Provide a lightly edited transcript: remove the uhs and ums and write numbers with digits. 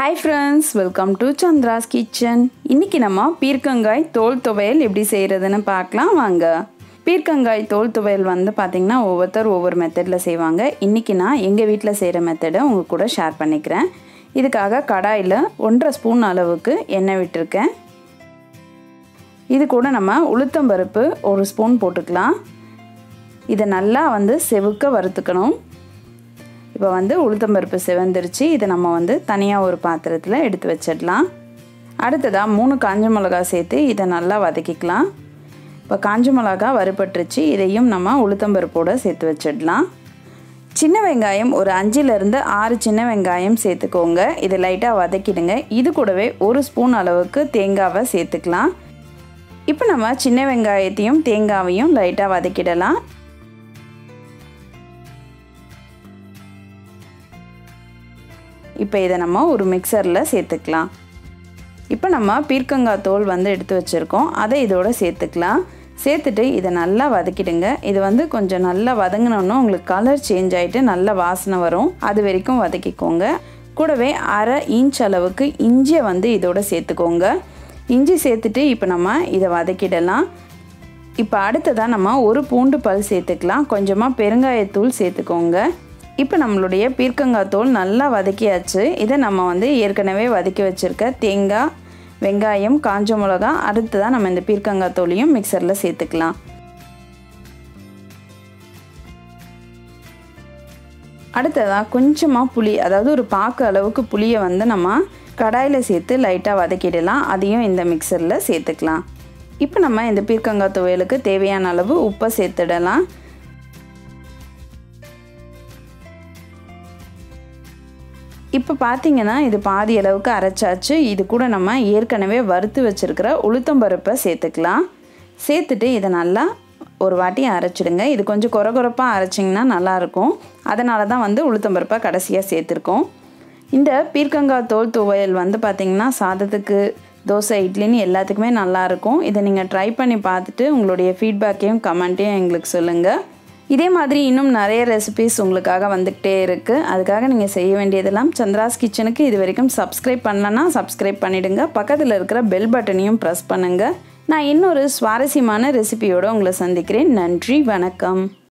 Hi friends, welcome to Chandra's Kitchen. இன்னைக்கு நம்ம பீர்க்கங்காய் தோல் துவையல் எப்படி செய்யறதுன்னு பார்க்கலாம் வாங்க. பீர்க்கங்காய் தோல் துவையல் வந்து பாத்தீங்கன்னா ஒவ்வொரு மெத்தட்ல செய்வாங்க. இன்னைக்கு நான் எங்க வீட்ல செய்யற மெத்தட உங்க கூட ஷேர் பண்ணிக்கிறேன். இதுக்காக கடாயில 1.5 ஸ்பூன் அளவுக்கு எண்ணெய் விட்டுருக்கேன். இது கூட நம்ம உளுத்தம் பருப்பு 1 ஸ்பூன் போட்டுக்கலாம். இத நல்லா வந்து செவுக்க வறுத்துக்கணும். இப்போ வந்து உளுத்தம் பருப்பு செவந்திருச்சு. இதை நம்ம வந்து தனியாக ஒரு பாத்திரத்தில் எடுத்து வச்சிடலாம். அடுத்ததாக 3 காஞ்ச மிளகாய் சேர்த்து இதை நல்லா வதக்கிக்கலாம். இப்போ காஞ்ச மிளகாய் வறுபட்டுருச்சு. இதையும் நம்ம உளுத்தம் பருப்போடு சேர்த்து வச்சிடலாம். சின்ன வெங்காயம் ஒரு 5லேருந்து 6 சின்ன வெங்காயம் சேர்த்துக்கோங்க. இதை லைட்டாக வதக்கிடுங்க. இது கூடவே 1 ஸ்பூன் அளவுக்கு தேங்காவை சேர்த்துக்கலாம். இப்போ நம்ம சின்ன வெங்காயத்தையும் தேங்காவையும் லைட்டாக வதக்கிடலாம். இப்போ இதை நம்ம ஒரு மிக்சரில் சேர்த்துக்கலாம். இப்போ நம்ம பீர்க்கங்காய் தோல் வந்து எடுத்து வச்சுருக்கோம். அதை இதோட சேர்த்துக்கலாம். சேர்த்துட்டு இதை நல்லா வதக்கிடுங்க. இது வந்து கொஞ்சம் நல்லா வதங்கினோன்னா உங்களுக்கு கலர் சேஞ்ச் ஆகிட்டு நல்ல வாசனை வரும். அது வரைக்கும் வதக்கிக்கோங்க. கூடவே 1/2 இன்ச் அளவுக்கு இஞ்சியை வந்து இதோட சேர்த்துக்கோங்க. இஞ்சி சேர்த்துட்டு இப்போ நம்ம இதை வதக்கிடலாம். இப்போ அடுத்ததாக நம்ம ஒரு பூண்டு பல் சேர்த்துக்கலாம். கொஞ்சமாக பெருங்காயத்தூள் சேர்த்துக்கோங்க. இப்போ நம்மளுடைய பீர்க்கங்காய் தோல் நல்லா வதக்கியாச்சு. இதை நம்ம வந்து ஏற்கனவே வதக்கி வச்சுருக்க தேங்காய், வெங்காயம், காஞ்ச மிளகா அடுத்ததான் நம்ம இந்த பீர்க்கங்காய் தோலையும் மிக்சரில் சேர்த்துக்கலாம். அடுத்ததாக கொஞ்சமாக புளி, அதாவது ஒரு பாக்கு அளவுக்கு புளியை வந்து நம்ம கடாயில் சேர்த்து லைட்டாக வதக்கிடலாம். அதையும் இந்த மிக்சரில் சேர்த்துக்கலாம். இப்போ நம்ம இந்த பீர்க்கங்காய் துவையலுக்கு தேவையான அளவு உப்பை சேர்த்துடலாம். இப்போ பார்த்தீங்கன்னா இது பாதி அளவுக்கு அரைச்சாச்சு. இது கூட நம்ம ஏற்கனவே வறுத்து வச்சுருக்கிற உளுத்தம் பருப்பை சேர்த்துக்கலாம். சேர்த்துட்டு இதை நல்லா ஒரு வாட்டி அரைச்சிடுங்க. இது கொஞ்சம் கொரகொரப்பாக அரைச்சிங்கன்னா நல்லாயிருக்கும். அதனால தான் வந்து உளுத்தம் பருப்பை கடைசியாக சேர்த்துருக்கோம். இந்த பீர்க்கங்காய் தோல் துவையல் வந்து பார்த்திங்கன்னா சாதத்துக்கு, தோசை, இட்லின்னு எல்லாத்துக்குமே நல்லாயிருக்கும். இதை நீங்கள் ட்ரை பண்ணி பார்த்துட்டு உங்களுடைய ஃபீட்பேக்கையும் கமெண்ட்டையும் எங்களுக்கு சொல்லுங்கள். இதே மாதிரி இன்னும் நிறைய ரெசிபீஸ் உங்களுக்காக வந்துக்கிட்டே இருக்குது. அதுக்காக நீங்கள் செய்ய வேண்டியதெல்லாம் சந்திராஸ் கிச்சனுக்கு இது வரைக்கும் சப்ஸ்கிரைப் பண்ணலன்னா சப்ஸ்கிரைப் பண்ணிவிடுங்க. பக்கத்தில் இருக்கிற பெல் பட்டனையும் ப்ரெஸ் பண்ணுங்கள். நான் இன்னொரு சுவாரஸ்யமான ரெசிபியோடு உங்களை சந்திக்கிறேன். நன்றி, வணக்கம்.